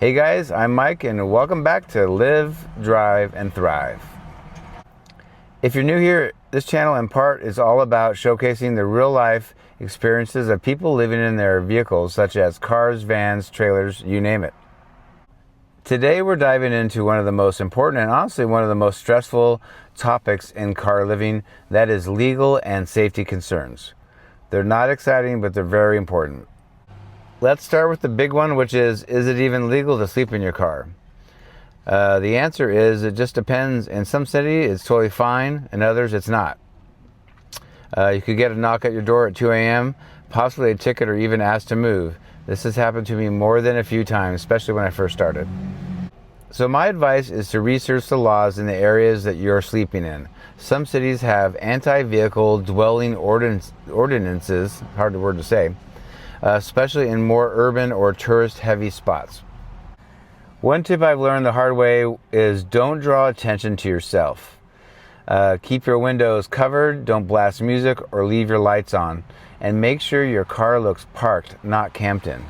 Hey guys, I'm Mike and welcome back to Live, Drive, and Thrive. If you're new here, this channel in part is all about showcasing the real life experiences of people living in their vehicles, such as cars, vans, trailers, you name it. Today we're diving into one of the most important and honestly one of the most stressful topics in car living, that is legal and safety concerns. They're not exciting, but they're very important. Let's start with the big one, which is it even legal to sleep in your car? The answer is it just depends. In some cities it's totally fine, in others it's not. You could get a knock at your door at 2 a.m., possibly a ticket or even asked to move. This has happened to me more than a few times, especially when I first started. So my advice is to research the laws in the areas that you're sleeping in. Some cities have anti-vehicle dwelling ordinances, hard word to say, especially in more urban or tourist-heavy spots. One tip I've learned the hard way is don't draw attention to yourself. Keep your windows covered, don't blast music or leave your lights on, and make sure your car looks parked, not camped in.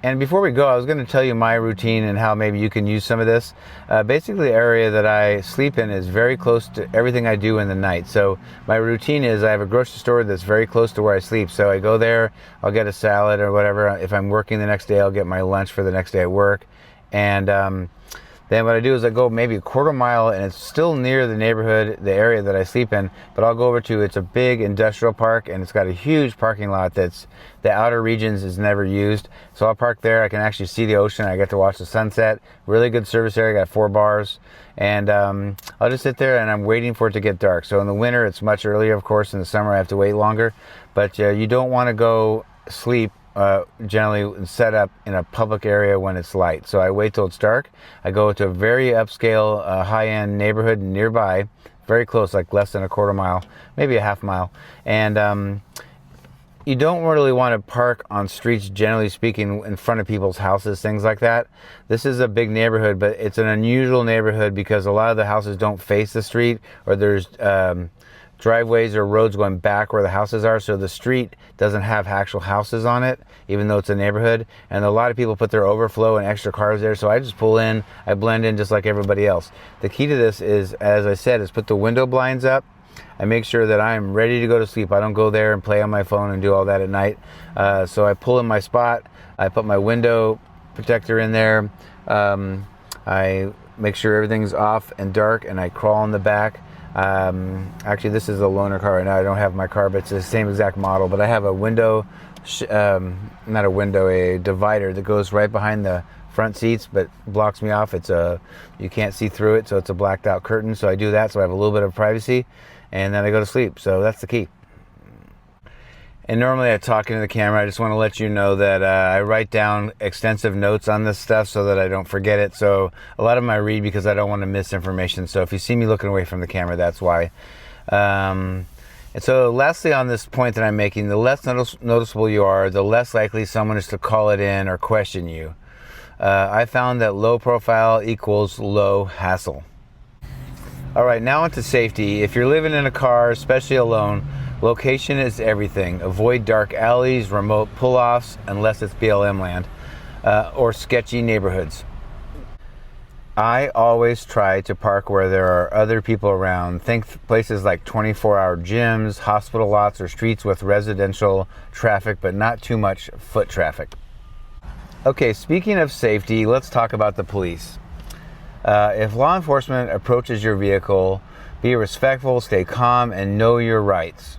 And before we go, I was going to tell you my routine and how maybe you can use some of this. Basically, the area that I sleep in is very close to everything I do in the night. So my routine is I have a grocery store that's very close to where I sleep. So I go there, I'll get a salad or whatever. If I'm working the next day, I'll get my lunch for the next day at work. And then what I do is I go maybe a quarter mile, and it's still near the neighborhood, the area that I sleep in, but I'll go over to, it's a big industrial park, and it's got a huge parking lot that's, the outer regions is never used. So I'll park there, I can actually see the ocean, I get to watch the sunset. Really good service area, got 4 bars. And I'll just sit there and I'm waiting for it to get dark. So in the winter, it's much earlier, of course. In the summer, I have to wait longer. But you don't want to go sleep generally set up in a public area when it's light. So I wait till it's dark. I go to a very upscale, high-end neighborhood nearby, very close, like less than a quarter mile, maybe a half mile. And you don't really want to park on streets, generally speaking, in front of people's houses, things like that. This is a big neighborhood, but it's an unusual neighborhood because a lot of the houses don't face the street, or there's driveways or roads going back where the houses are, so the street doesn't have actual houses on it, even though it's a neighborhood. And a lot of people put their overflow and extra cars there, so I just pull in, I blend in just like everybody else. The key to this is, as I said, is put the window blinds up. I make sure that I'm ready to go to sleep. I don't go there and play on my phone and do all that at night. So I pull in my spot, I put my window protector in there, I make sure everything's off and dark, and I crawl in the back. Actually, this is a loaner car right now. I don't have my car, but it's the same exact model. But I have a window, not a window, a divider that goes right behind the front seats, but blocks me off. You can't see through it, so it's a blacked out curtain. So I do that, so I have a little bit of privacy, and then I go to sleep. So that's the key. And normally I talk into the camera. I just want to let you know that I write down extensive notes on this stuff so that I don't forget it. So a lot of them I read because I don't want to miss information. So if you see me looking away from the camera, that's why. And so lastly, on this point that I'm making, the less noticeable you are, the less likely someone is to call it in or question you. I found that low profile equals low hassle. All right, now onto safety. If you're living in a car, especially alone, location is everything. Avoid dark alleys, remote pull-offs, unless it's BLM land, or sketchy neighborhoods. I always try to park where there are other people around. Think places like 24-hour gyms, hospital lots, or streets with residential traffic, but not too much foot traffic. Okay, speaking of safety, let's talk about the police. If law enforcement approaches your vehicle, be respectful, stay calm, and know your rights.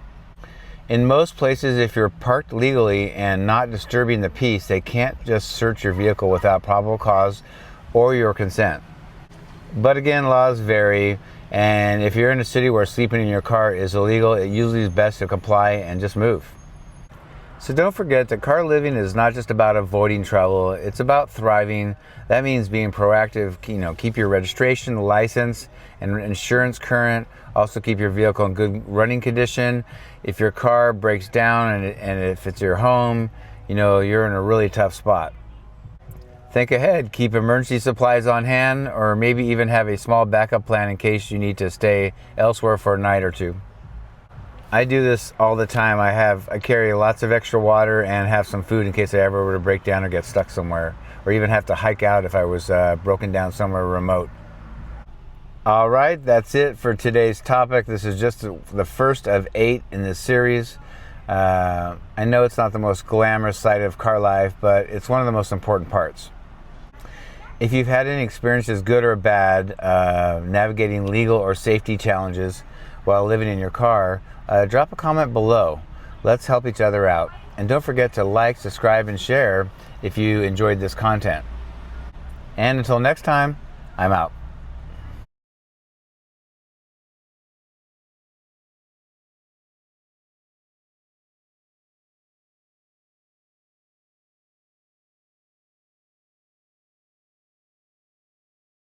In most places, if you're parked legally and not disturbing the peace, they can't just search your vehicle without probable cause or your consent. But again, laws vary, and if you're in a city where sleeping in your car is illegal, it usually is best to comply and just move. So don't forget that car living is not just about avoiding trouble, it's about thriving. That means being proactive, keep your registration, license, and insurance current. Also keep your vehicle in good running condition. If your car breaks down and if it's your home, you're in a really tough spot. Think ahead, keep emergency supplies on hand, or maybe even have a small backup plan in case you need to stay elsewhere for a night or two. I do this all the time. I carry lots of extra water and have some food in case I ever were to break down or get stuck somewhere, or even have to hike out if I was broken down somewhere remote. All right, that's it for today's topic. This is just the first of 8 in this series. I know it's not the most glamorous side of car life, but it's one of the most important parts. If you've had any experiences, good or bad, navigating legal or safety challenges while living in your car, drop a comment below. Let's help each other out. And don't forget to like, subscribe, and share if you enjoyed this content. And until next time, I'm out.